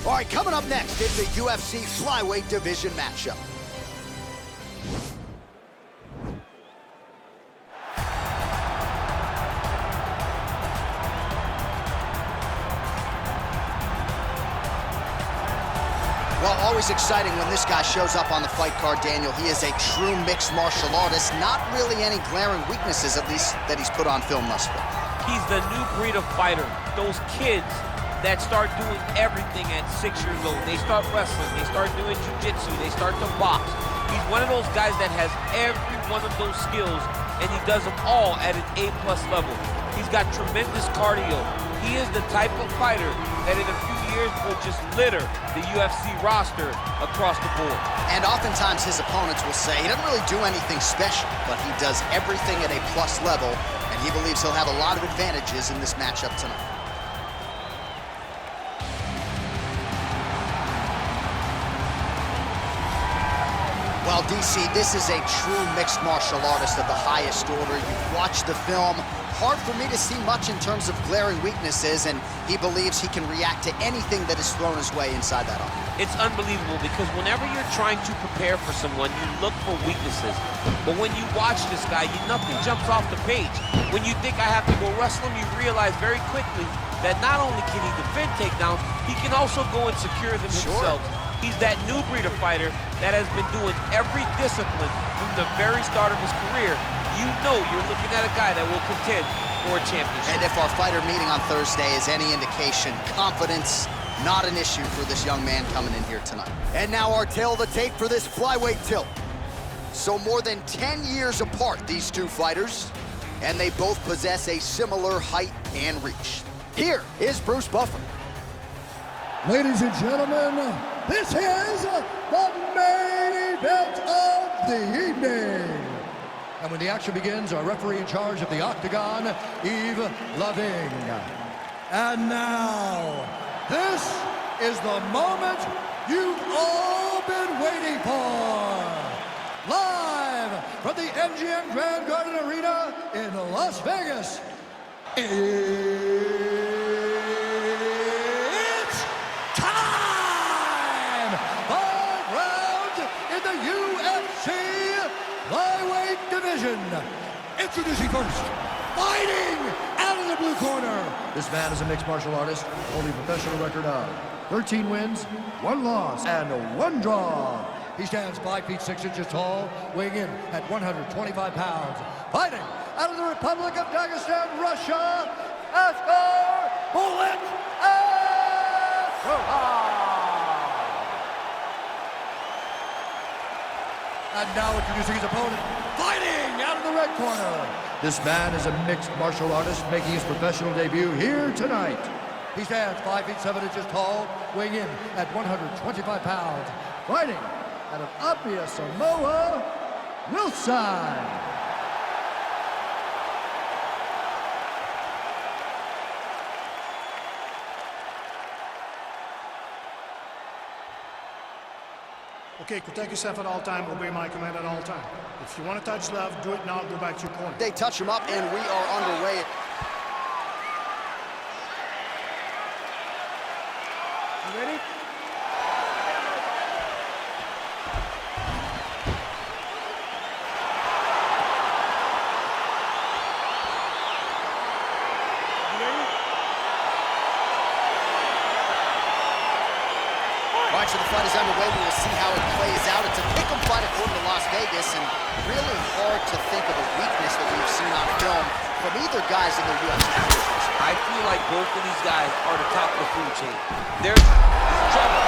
All right, coming up next is the UFC flyweight division matchup. Well, always exciting when this guy shows up on the fight card, Daniel. He is a true mixed martial artist. Not really any glaring weaknesses, at least, that he's put on film thus far. He's the new breed of fighter. Those kids that start doing everything at 6 years old. They start wrestling, they start doing jiu-jitsu, they start to box. He's one of those guys that has every one of those skills, and he does them all at an A+ level. He's got tremendous cardio. He is the type of fighter that in a few years will just litter the UFC roster across the board. And oftentimes his opponents will say he doesn't really do anything special, but he does everything at a plus level, and he believes he'll have a lot of advantages in this matchup tonight. Well, DC, this is a true mixed martial artist of the highest order. You've watched the film. Hard for me to see much in terms of glaring weaknesses, and he believes he can react to anything that is thrown his way inside that arm. It's unbelievable because whenever you're trying to prepare for someone, you look for weaknesses. But when you watch this guy, nothing jumps off the page. When you think I have to go wrestle him, you realize very quickly that not only can he defend takedowns, he can also go and secure them himself. He's that new breed of fighter that has been doing every discipline from the very start of his career. You know you're looking at a guy that will contend for a championship. And if our fighter meeting on Thursday is any indication, confidence, not an issue for this young man coming in here tonight. And now our tail of the tape for this flyweight tilt. So more than 10 years apart, these two fighters, and they both possess a similar height and reach. Here is Bruce Buffer. Ladies and gentlemen, this is the main event of the evening. And when the action begins, our referee in charge of the Octagon, Yves Loving. And now, this is the moment you've all been waiting for. Live from the MGM Grand Garden Arena in Las Vegas. It's time! 5 rounds in the UFC flyweight division. Introducing first, fighting out of the blue corner. This man is a mixed martial artist, holding a professional record of 13 wins, 1 loss, and 1 draw. He stands 5 feet 6 inches tall, weighing in at 125 pounds. Fighting out of the Republic of Dagestan, Russia, Askar Askarov. And now introducing his opponent, fighting out of the red corner. This man is a mixed martial artist making his professional debut here tonight. He stands 5 feet 7 inches tall, weighing in at 125 pounds. Fighting out of Apia, Samoa, Wilson. Okay, protect yourself at all time, obey my command at all time. If you want to touch left, do it now, go back to your corner. They touch him up, and we are underway. You ready? All right, so the fight is underway. We will see how it plays out. It's a pick'em fight according to Las Vegas, and really hard to think of a weakness that we've seen on film from either guys in the UFC divisions. I feel like both of these guys are the top of the food chain. There's trouble.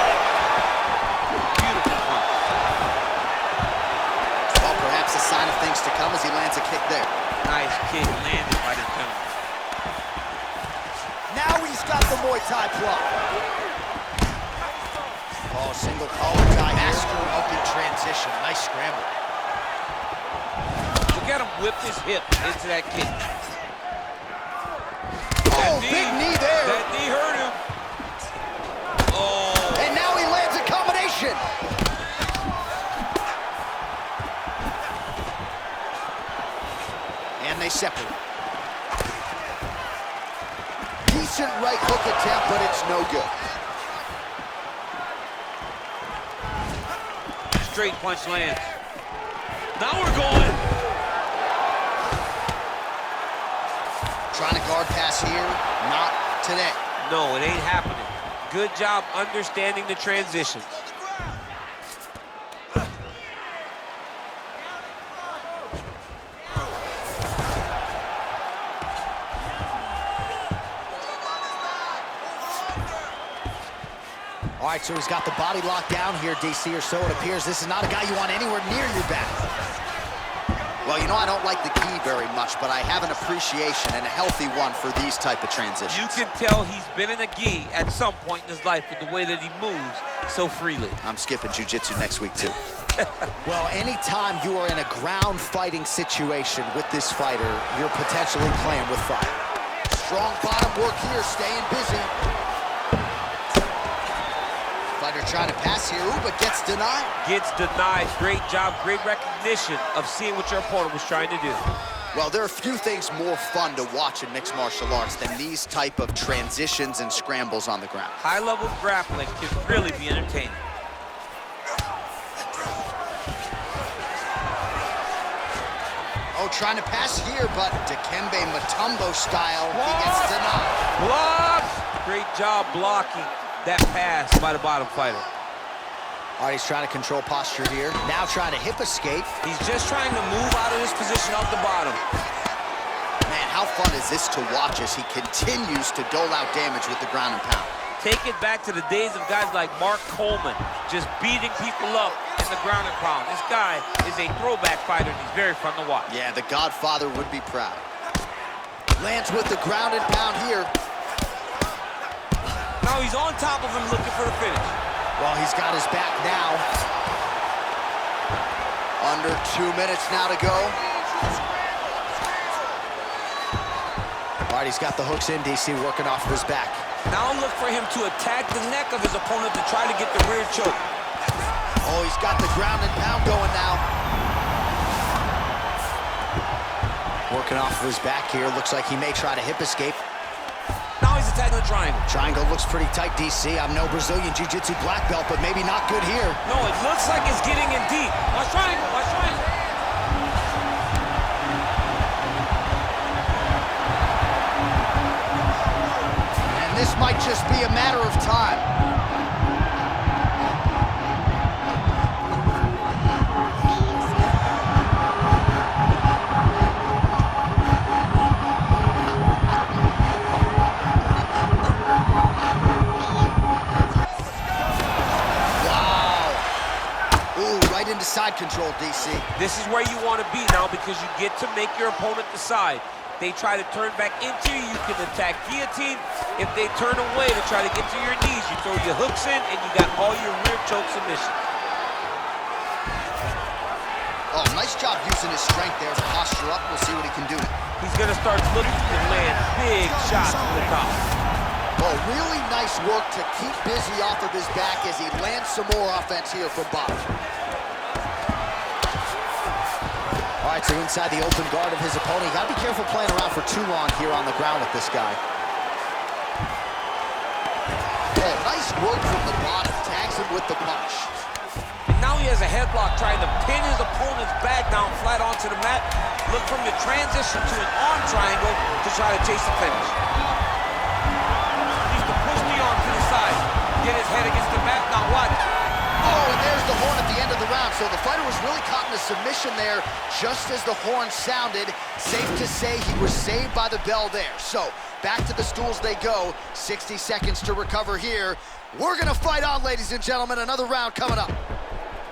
Beautiful punch. Well, perhaps a sign of things to come as he lands a kick there. Nice kick landed by the penalty. Now he's got the Muay Thai block. Oh, single collar tie. Askar up in transition. Nice scramble. Look at him whip his hip into that kick. Oh, big knee there. That knee hurt him. Oh. And now he lands a combination. And they separate. Decent right hook attempt, but it's no good. straight punch lands. Now we're going. Trying to guard pass here, not today. No, it ain't happening. Good job understanding the transitions. All right, so he's got the body locked down here, DC, or so it appears. This is not a guy you want anywhere near your back. Well, you know, I don't like the gi very much, but I have an appreciation and a healthy one for these type of transitions. You can tell he's been in a gi at some point in his life with the way that he moves so freely. I'm skipping jiu-jitsu next week, too. Well, anytime you are in a ground fighting situation with this fighter, you're potentially playing with fire. Strong bottom work here, staying busy. Fighter trying to pass here, ooh, but gets denied. Gets denied. Great job, great recognition of seeing what your opponent was trying to do. Well, there are few things more fun to watch in mixed martial arts than these type of transitions and scrambles on the ground. High-level grappling can really be entertaining. Oh, trying to pass here, but Dikembe Mutombo style, he gets denied. Block! Great job blocking that pass by the bottom fighter. All right, he's trying to control posture here. Now trying to hip escape. He's just trying to move out of this position off the bottom. Man, how fun is this to watch as he continues to dole out damage with the ground and pound. Take it back to the days of guys like Mark Coleman, just beating people up in the ground and pound. This guy is a throwback fighter, and he's very fun to watch. Yeah, the Godfather would be proud. Lands with the ground and pound here. Now he's on top of him looking for the finish. Well, he's got his back now. Under 2 minutes now to go. All right, he's got the hooks in, DC, working off of his back. Now look for him to attack the neck of his opponent to try to get the rear choke. Oh, he's got the ground and pound going now. Working off of his back here. Looks like he may try to hip escape. Now he's attacking the triangle. Triangle looks pretty tight, DC. I'm no Brazilian Jiu-Jitsu black belt, but maybe not good here. No, it looks like it's getting in deep. Watch triangle, watch triangle. And this might just be a matter of time. Into side control, DC. This is where you want to be now because you get to make your opponent decide. They try to turn back into you, you can attack guillotine. If they turn away to try to get to your knees, you throw your hooks in and you got all your rear choke submissions. Oh, nice job using his strength there to posture up. We'll see what he can do. He's going to start looking to land big shots from the top. Oh, really nice work to keep busy off of his back as he lands some more offense here from bottom. All right, so inside the open guard of his opponent. You gotta be careful playing around for too long here on the ground with this guy. Oh, nice work from the bottom. Tags him with the punch. And now he has a headlock trying to pin his opponent's back down flat onto the mat. Look from the transition to an arm triangle to try to chase the finish. Needs to push the arm to the side. Get his head against the mat. Now watch. Oh, and there's the horn at the end of the round. So the fighter was really caught in a submission there just as the horn sounded. Safe to say he was saved by the bell there. So back to the stools they go. 60 seconds to recover here. We're going to fight on, ladies and gentlemen. Another round coming up.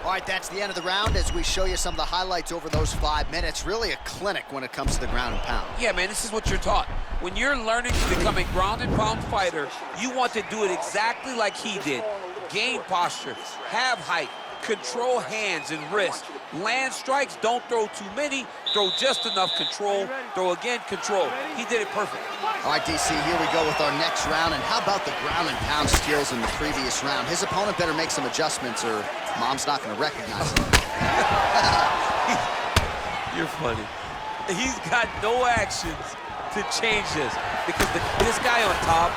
All right, that's the end of the round as we show you some of the highlights over those 5 minutes. Really a clinic when it comes to the ground and pound. Yeah, man, this is what you're taught. When you're learning to become a ground and pound fighter, you want to do it exactly like he did. Gain posture, have height, control hands and wrists. Land strikes, don't throw too many, throw just enough, control, throw again, control. He did it perfect. All right, DC, here we go with our next round. And how about the ground and pound skills in the previous round? His opponent better make some adjustments or Mom's not going to recognize him. You're funny. He's got no actions to change this because this guy on top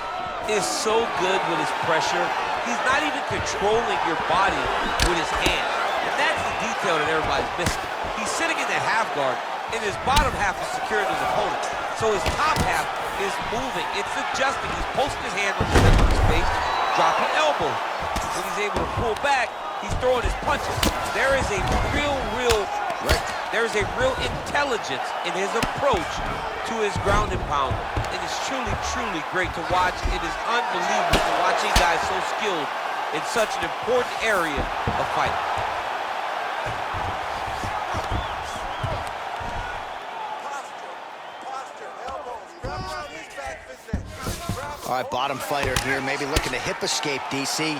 is so good with his pressure. He's not even controlling your body with his hands. that's the detail that everybody's missing. He's sitting in that half guard, and his bottom half is secured to his opponent. So his top half is moving. It's adjusting. He's posting his hand on the center of his face, dropping elbow. When he's able to pull back, he's throwing his punches. There is a real intelligence in his approach to his ground and pound. It is truly, truly great to watch. It is unbelievable to watch a guy so skilled in such an important area of fighting. All right, bottom fighter here, maybe looking to hip escape, DC.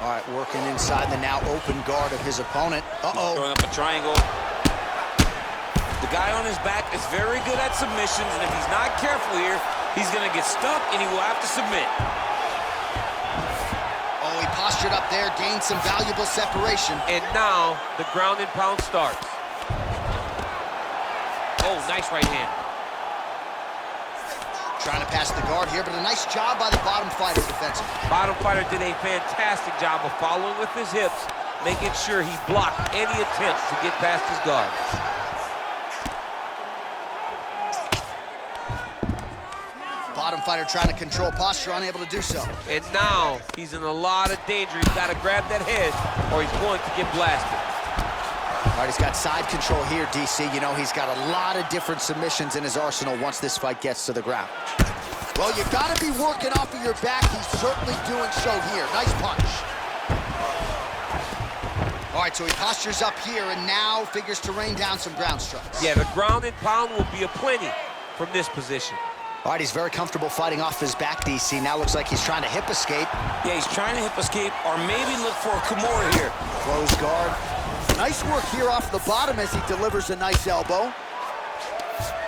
All right, working inside the now open guard of his opponent. Uh-oh. Throwing up a triangle. The guy on his back is very good at submissions, and if he's not careful here, he's gonna get stuck and he will have to submit. Oh, he postured up there, gained some valuable separation. And now the ground and pound starts. Oh, nice right hand. Trying to pass the guard here, but a nice job by the bottom fighter defensively. Bottom fighter did a fantastic job of following with his hips, making sure he blocked any attempt to get past his guard. Bottom fighter trying to control posture, unable to do so. And now he's in a lot of danger. He's got to grab that head or he's going to get blasted. All right, he's got side control here, DC. You know, he's got a lot of different submissions in his arsenal once this fight gets to the ground. Well, you've got to be working off of your back. He's certainly doing so here. Nice punch. All right, so he postures up here and now figures to rain down some ground strikes. Yeah, the ground and pound will be aplenty from this position. All right, he's very comfortable fighting off his back, DC. Now looks like he's trying to hip escape. Yeah, he's trying to hip escape or maybe look for a Kimura here. Close guard. Nice work here off the bottom as he delivers a nice elbow.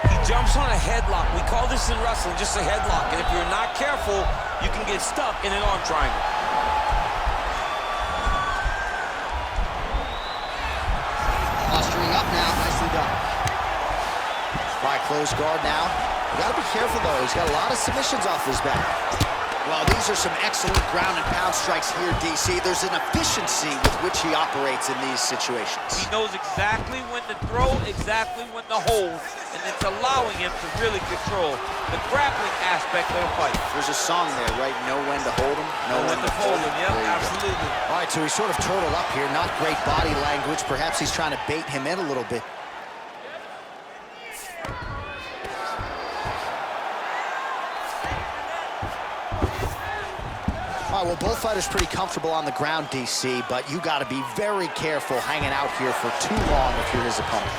He jumps on a headlock. We call this in wrestling just a headlock. And if you're not careful, you can get stuck in an arm triangle. Posturing up now, nicely done. All right, close guard now. You gotta be careful though, he's got a lot of submissions off his back. Well, these are some excellent ground and pound strikes here, DC. There's an efficiency with which he operates in these situations. He knows exactly when to throw, exactly when to hold, and it's allowing him to really control the grappling aspect of the fight. There's a song there, right? Know when to hold him, know when to hold him. Yep, absolutely. All right, so he's sort of turtled up here. Not great body language. Perhaps he's trying to bait him in a little bit. All right, well, both fighters pretty comfortable on the ground, DC, but you got to be very careful hanging out here for too long if you're his opponent.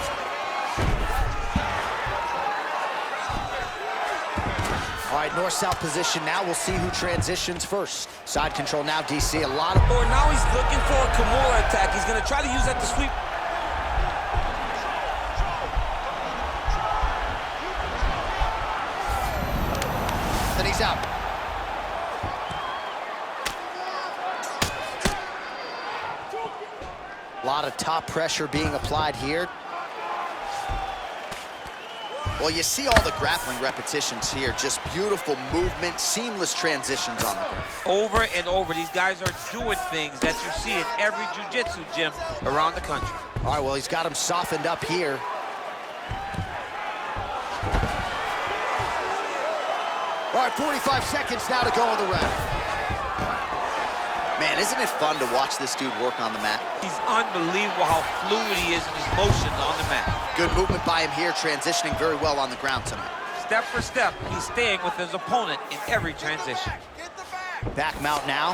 All right, north-south position now. We'll see who transitions first. Side control now, DC. A lot of... Or now he's looking for a Kimura attack. He's going to try to use that to sweep. Then he's out. A lot of top pressure being applied here. Well, you see all the grappling repetitions here. Just beautiful movement, seamless transitions on the ground. Over and over, these guys are doing things that you see in every jiu-jitsu gym around the country. All right, well, he's got him softened up here. All right, 45 seconds now to go in the round. Man, isn't it fun to watch this dude work on the mat? He's unbelievable how fluid he is in his motions on the mat. Good movement by him here, transitioning very well on the ground tonight. Step for step, he's staying with his opponent in every transition. Back mount now.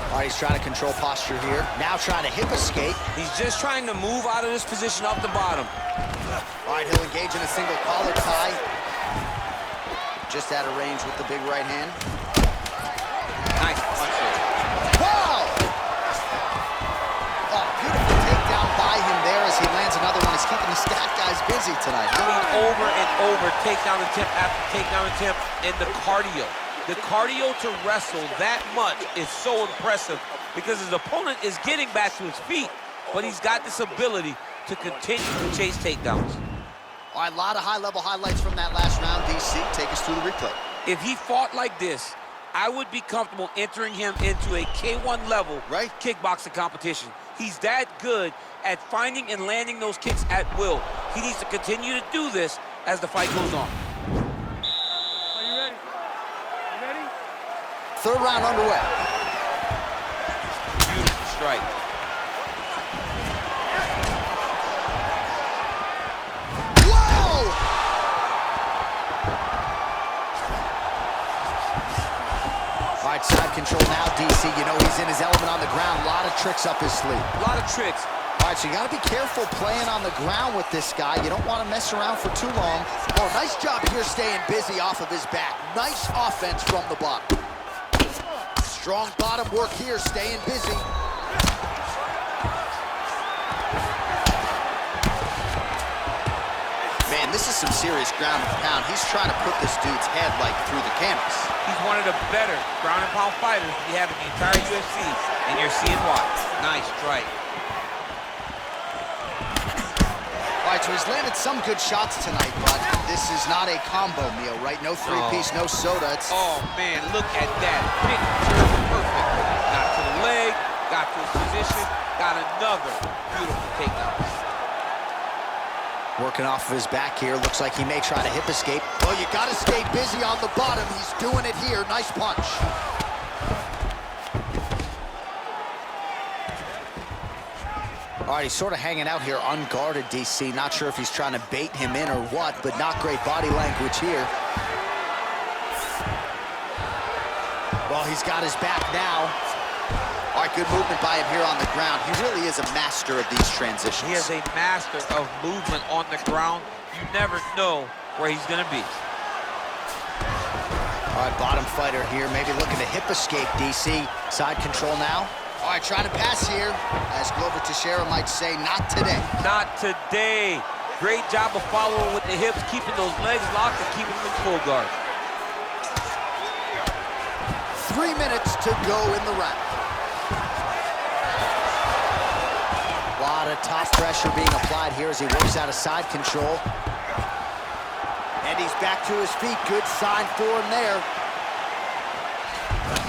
All right, he's trying to control posture here. Now trying to hip escape. He's just trying to move out of this position off the bottom. All right, he'll engage in a single collar tie. Just out of range with the big right hand. Nice punch there. Wow! Oh, beautiful takedown by him there as he lands another one. He's keeping the stat guys busy tonight. Over and over, takedown attempt after takedown attempt, and the cardio. The cardio to wrestle that much is so impressive because his opponent is getting back to his feet, but he's got this ability to continue to chase takedowns. All right, a lot of high-level highlights from that last round, DC. Take us through the replay. If he fought like this I would be comfortable entering him into a K1 level kickboxing competition. He's that good at finding and landing those kicks at will. He needs to continue to do this as the fight goes on. Are you ready? You ready? Third round underway. Beautiful strike. All right, side control now, DC. You know he's in his element on the ground. A lot of tricks up his sleeve. A lot of tricks. All right, so you got to be careful playing on the ground with this guy. You don't want to mess around for too long. Oh, nice job here staying busy off of his back. Nice offense from the bottom. Strong bottom work here, staying busy. Man, this is some serious ground and pound. He's trying to put this dude's head, like, through the canvas. He's one of the better ground and pound fighters we have in the entire UFC, and you're seeing why. Nice strike. All right, so he's landed some good shots tonight, but this is not a combo meal, right? No three-piece, no soda. It's... Oh, man, look at that. Picture perfect. Got to the leg, got to his position, got another beautiful takedown. Working off of his back here. Looks like he may try to hip escape. Well, you got to stay busy on the bottom. He's doing it here. Nice punch. All right, he's sort of hanging out here unguarded, DC. Not sure if he's trying to bait him in or what, but not great body language here. Well, he's got his back now. All right, good movement by him here on the ground. He really is a master of these transitions. He is a master of movement on the ground. You never know where he's going to be. All right, bottom fighter here, maybe looking to hip escape, DC. Side control now. All right, trying to pass here. As Glover Teixeira might say, not today. Not today. Great job of following with the hips, keeping those legs locked and keeping them in full guard. 3 minutes to go in the round. A lot of top pressure being applied here as he works out of side control. And he's back to his feet. Good sign for him there.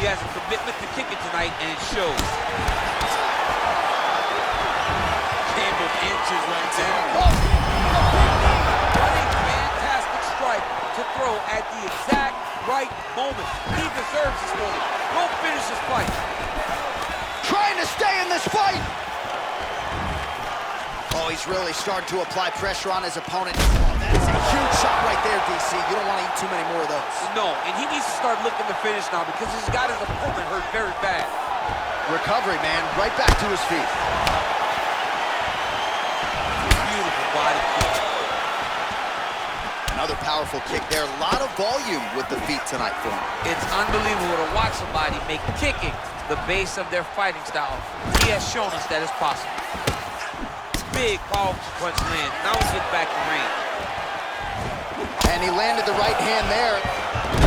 He has a commitment to kicking tonight, and it shows. Handled inches right there. What a fantastic strike to throw at the exact right moment. He deserves this moment. Go finish this fight. Trying to stay in this fight. Oh, he's really starting to apply pressure on his opponent. Oh, that's a huge shot right there, DC. You don't want to eat too many more of those. No, and he needs to start looking to finish now because he's got his opponent hurt very bad. Recovery, man. Right back to his feet. Beautiful body kick. Another powerful kick there. A lot of volume with the feet tonight for him. It's unbelievable to watch somebody make kicking the base of their fighting style. He has shown us that it's possible. Big, powerful punch land. Now he's getting back to range. And he landed the right hand there.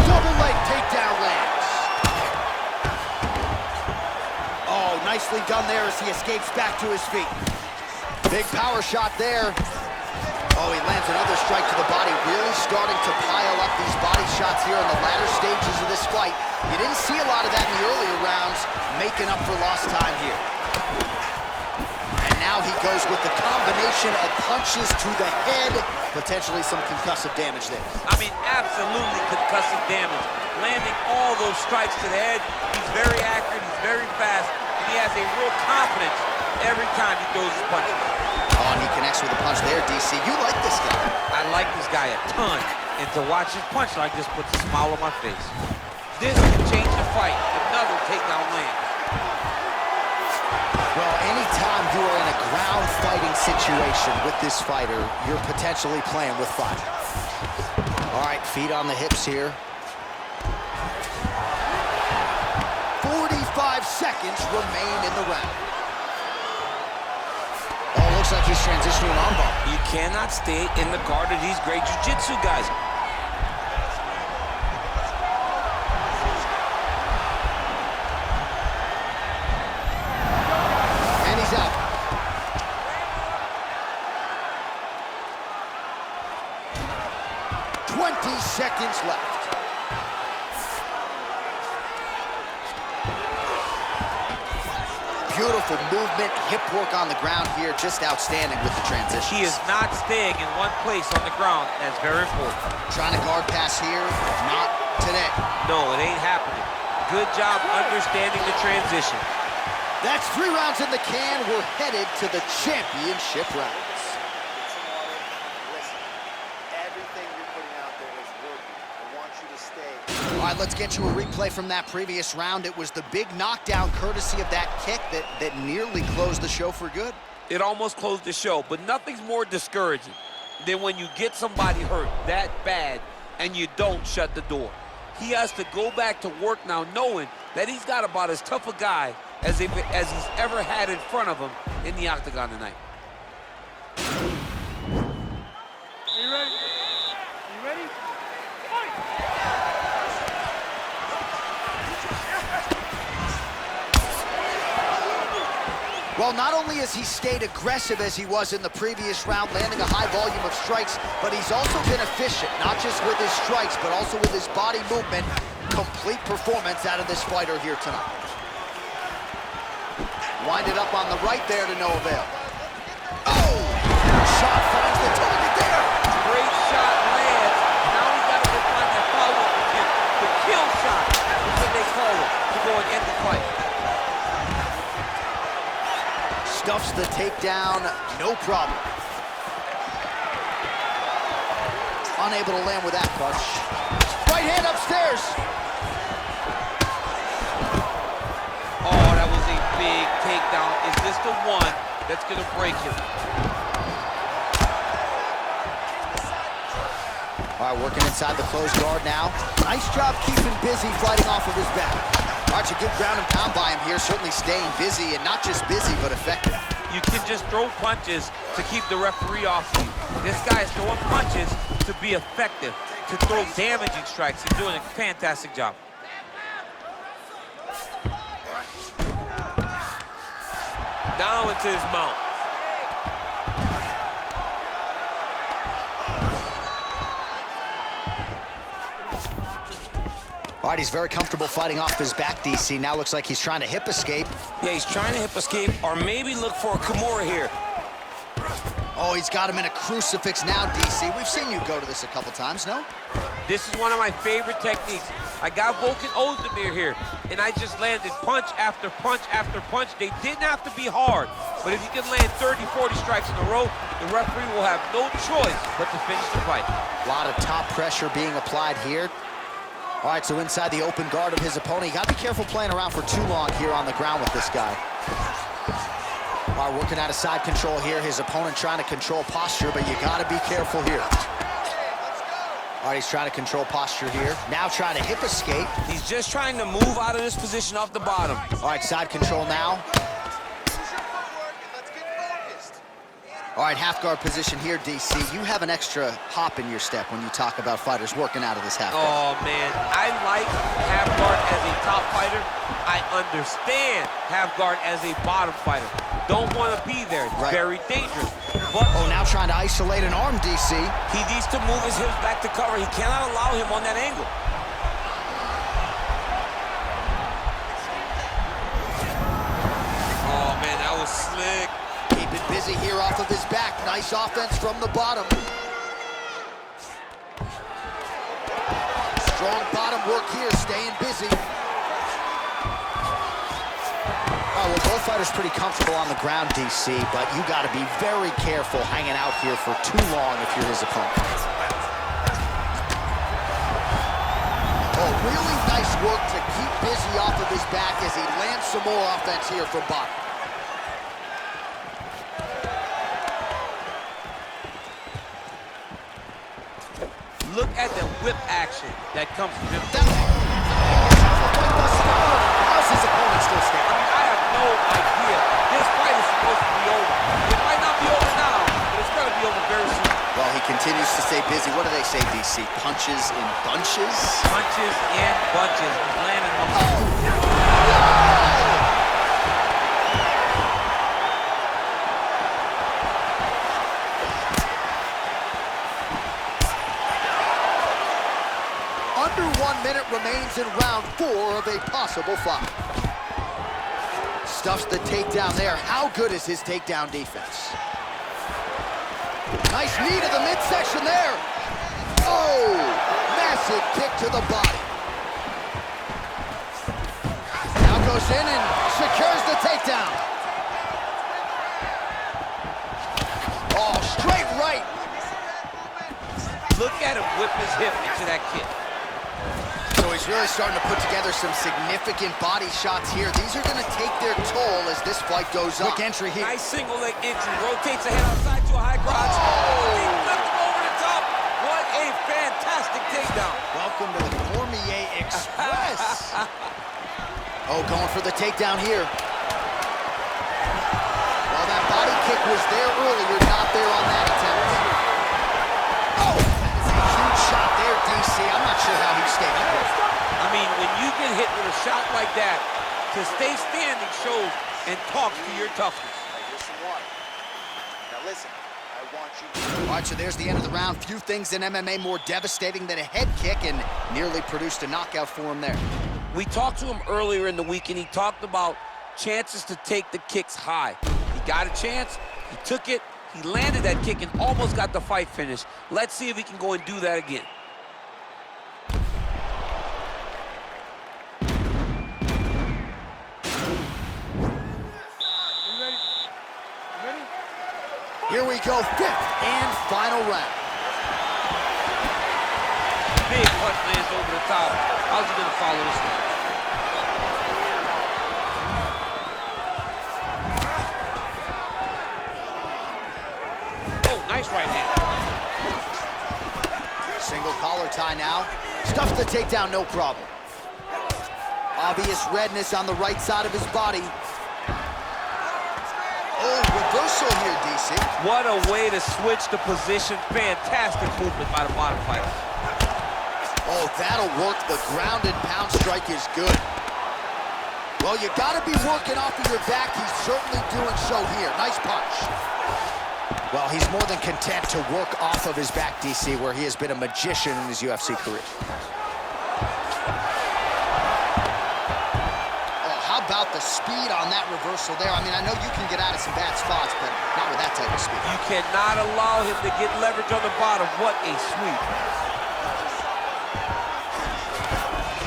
Double leg takedown lands. Oh, nicely done there as he escapes back to his feet. Big power shot there. Oh, he lands another strike to the body. Really starting to pile up these body shots here in the latter stages of this fight. You didn't see a lot of that in the earlier rounds, making up for lost time here. Now he goes with the combination of punches to the head, potentially some concussive damage there. I mean, absolutely concussive damage. Landing all those strikes to the head. He's very accurate, he's very fast, and he has a real confidence every time he throws his punches. Oh, and he connects with a punch there, DC. You like this guy. I like this guy a ton, and to watch his punch like this puts a smile on my face. This can change the fight. Another takedown land. Well, anytime you are in a ground fighting situation with this fighter, you're potentially playing with fire. All right, feet on the hips here. 45 seconds remain in the round. Oh, looks like he's transitioning an armbar. You cannot stay in the guard of these great jiu-jitsu guys. Out. 20 seconds left. Beautiful movement, hip work on the ground here, just outstanding with the transition. He is not staying in one place on the ground. That's very important. Trying to guard pass here, not today. No, it ain't happening. Good job understanding the transition. That's 3 rounds in the can. We're headed to the championship rounds. All right, let's get you a replay from that previous round. It was the big knockdown courtesy of that kick that nearly closed the show for good. It almost closed the show, but nothing's more discouraging than when you get somebody hurt that bad and you don't shut the door. He has to go back to work now knowing that he's got about as tough a guy as he's ever had in front of him in the octagon tonight. Are you ready? Are you ready? Fight! Well, not only has he stayed aggressive as he was in the previous round, landing a high volume of strikes, but he's also been efficient, not just with his strikes, but also with his body movement. Complete performance out of this fighter here tonight. Winded up on the right there to no avail. Oh! Shot finds the target there. Great shot lands. Now he's got to go find that follow-up again. The kill shot is what they call it to go and end the fight. Stuffs the takedown, no problem. Unable to land with that punch. Right hand upstairs. Oh, that was a big takedown. Is this the one that's going to break him? All right, working inside the closed guard now. Nice job keeping busy, fighting off of his back. All right, a good ground and pound by him here, certainly staying busy, and not just busy, but effective. You can just throw punches to keep the referee off you. This guy is throwing punches to be effective, to throw damaging strikes. He's doing a fantastic job. Down into his mount. All right, he's very comfortable fighting off his back, DC. Now looks like he's trying to hip escape. Yeah, he's trying to hip escape or maybe look for a Kimura here. Oh, he's got him in a crucifix now, DC. We've seen you go to this a couple times, no? This is one of my favorite techniques. I got Volkan Ozdemir here, and I just landed punch after punch after punch. They didn't have to be hard, but if you can land 30, 40 strikes in a row, the referee will have no choice but to finish the fight. A lot of top pressure being applied here. All right, so inside the open guard of his opponent. You got to be careful playing around for too long here on the ground with this guy. All right, working out of side control here. His opponent trying to control posture, but you got to be careful here. All right, he's trying to control posture here. Now trying to hip escape. He's just trying to move out of this position off the bottom. All right, side control now. All right, half guard position here, DC. You have an extra hop in your step when you talk about fighters working out of this half guard. Oh, man, I like half guard as a top fighter. I understand half guard as a bottom fighter. Don't want to be there. It's very dangerous. But oh, now trying to isolate an arm, DC. He needs to move his hips back to cover. He cannot allow him on that angle. oh, man, that was slick. Keeping busy here off of his back. Nice offense from the bottom. Strong bottom work here, staying busy. Oh, well, both fighters pretty comfortable on the ground, DC, but you got to be very careful hanging out here for too long if you're his opponent. Oh, really nice work to keep busy off of his back as he lands some more offense here from bottom. Look at the whip action that comes from him. How's his opponent still standing? I have no idea. This fight is supposed to be over. It might not be over now, but it's going to be over very soon. Well, he continues to stay busy. What do they say, DC? Punches in bunches? Punches in bunches. He's landing them. Under 1 minute remains in round 4 of a possible fight. Stuffs the takedown there. How good is his takedown defense? Nice knee to the midsection there. Oh, massive kick to the body. Now goes in and secures the takedown. Oh, straight right. Look at him whip his hip into that kick. So he's really starting to put together some significant body shots here. These are going to take their toll as this fight goes on. Quick entry here. Nice single leg entry. Rotates the head outside to a high crotch. Oh, he flipped him over the top. What a fantastic takedown. Welcome to the Cormier Express. Oh, going for the takedown here. Well, that body kick was there earlier, not there on that attempt. Oh, that is a huge shot there, DC. I'm not sure how he stayed up there. I mean, when you get hit with a shot like that, to stay standing shows and talks to your toughness. Here's some water. Now listen, I want you to... All right, so there's the end of the round. Few things in MMA more devastating than a head kick, and nearly produced a knockout for him there. We talked to him earlier in the week, and he talked about chances to take the kicks high. He got a chance, he took it, he landed that kick and almost got the fight finished. Let's see if he can go and do that again. Here we go, fifth and final round. Big punch lands over the top. How's he gonna follow this one? Oh, nice right hand. Single collar tie now. Stuffs the takedown, no problem. Obvious redness on the right side of his body. Oh, reversal here, DC. What a way to switch the position. Fantastic movement by the bottom fighter. Oh, that'll work. The ground and pound strike is good. Well, you gotta be working off of your back. He's certainly doing so here. Nice punch. Well, he's more than content to work off of his back, DC, where he has been a magician in his UFC career. Oh, how about the speed on that reversal there? I mean, I know you can get out of some bad spots, but not with that type of speed. You cannot allow him to get leverage on the bottom. What a sweep.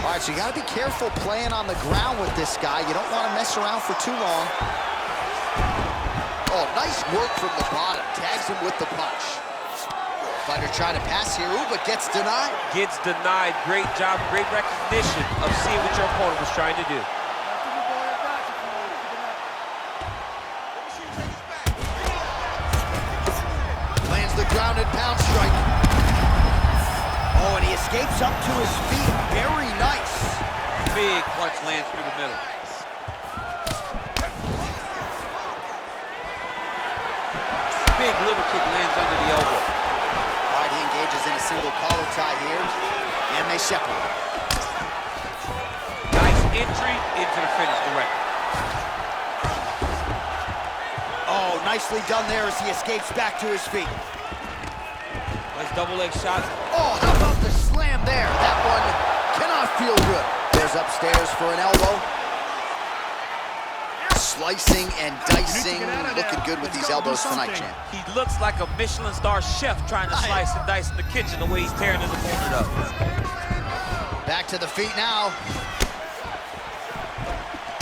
All right, so you gotta be careful playing on the ground with this guy. You don't want to mess around for too long. Oh, nice work from the bottom. Tags him with the punch. Fighter trying to pass here, ooh, but gets denied. Gets denied. Great job, great recognition of seeing what your opponent was trying to do. Lands the ground and pound strike. Oh, and he escapes up to his feet. Very nice. Big punch lands through the middle. Big liver kick lands under the elbow. All right, he engages in a single collar tie here, and they separate. Nice entry into the finish direct. Oh, nicely done there as he escapes back to his feet. Nice double leg shot. Oh, how about the slam there? That one cannot feel good. Goes upstairs for an elbow. Slicing and dicing, looking good with these elbows tonight, champ. He looks like a Michelin star chef trying to slice and dice in the kitchen the way he's tearing his opponent up. Back to the feet now.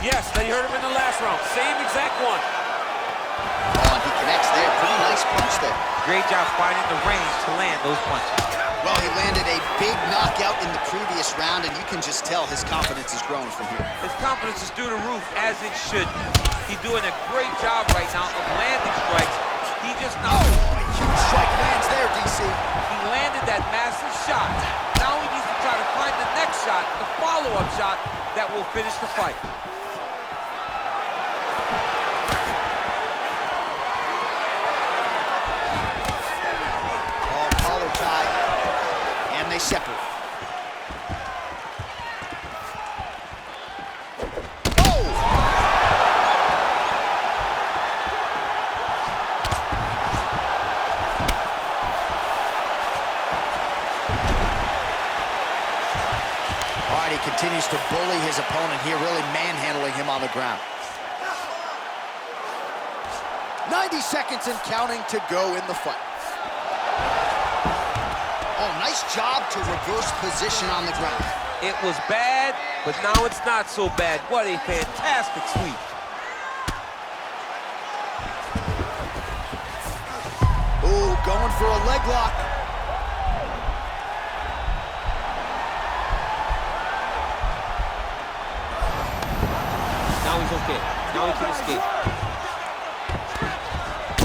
Yes, they heard him in the last round. Same exact one. Oh, and he connects there. Pretty nice punch there. Great job finding the range to land those punches. Well, he landed a big knockout in the previous round, and you can just tell his confidence is growing from here. His confidence is through the roof, as it should be. He's doing a great job right now of landing strikes. He just knows. Oh, a huge strike lands there, DC. He landed that massive shot. Now he needs to try to find the next shot, the follow-up shot that will finish the fight. Oh, collar tie, and they separate. Continues to bully his opponent here, really manhandling him on the ground. 90 seconds and counting to go in the fight. Oh, nice job to reverse position on the ground. It was bad, but now it's not so bad. What a fantastic sweep. Ooh, going for a leg lock. Now he's okay. Now he can escape.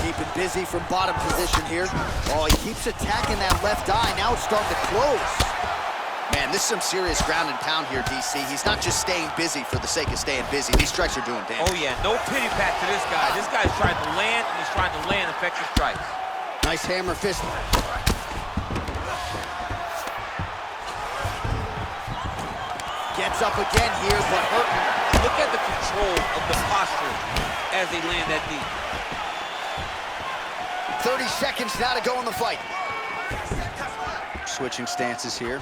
Keeping busy from bottom position here. Oh, he keeps attacking that left eye. Now it's starting to close. Man, this is some serious ground and pound here, DC. He's not just staying busy for the sake of staying busy. These strikes are doing damage. Oh, yeah. No pity pat to this guy. This guy's trying to land, and he's trying to land effective strikes. Nice hammer fist. Gets up again here, but hurting. Look at the control of the posture as they land that knee. 30 seconds now to go in the fight. Switching stances here.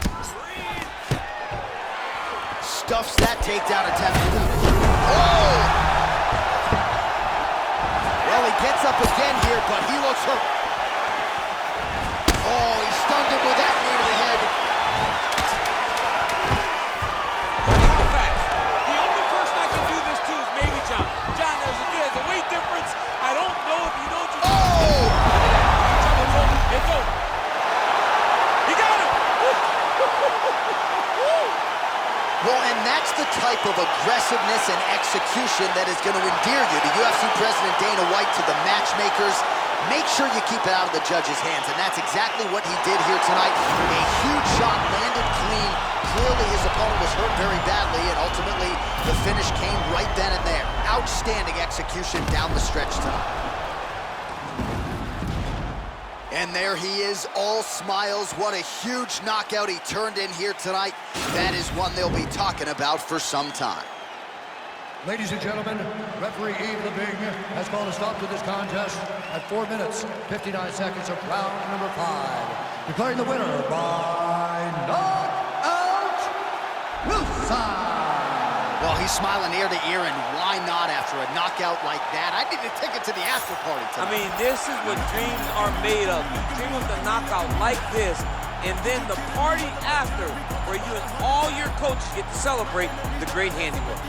Stuffs that takedown attempt. Oh! Well, he gets up again here, but he looks hurt. Oh, he stunned him with that knee to the head. The fact, the only person I can do this to is maybe John. John, there's a weight difference. I don't know if you know what you're doing. Oh! It's over. He got him! Well, and that's the type of aggressiveness and execution that is going to endear you to UFC President Dana White, to the matchmakers. Make sure you keep it out of the judge's hands, and that's exactly what he did here tonight. A huge shot landed clean. Clearly his opponent was hurt very badly, and ultimately the finish came right then and there. Outstanding execution down the stretch tonight. And there he is, all smiles. What a huge knockout he turned in here tonight. That is one they'll be talking about for some time. Ladies and gentlemen, referee Yves Lebing has called a stop to this contest at 4 minutes, 59 seconds of round number 5. Declaring the winner by knockout, Wilson. Well, he's smiling ear to ear, and why not after a knockout like that? I need a ticket to the after party tonight. I mean, this is what dreams are made of. You dream of the knockout like this, and then the party after, where you and all your coaches get to celebrate the great handiwork.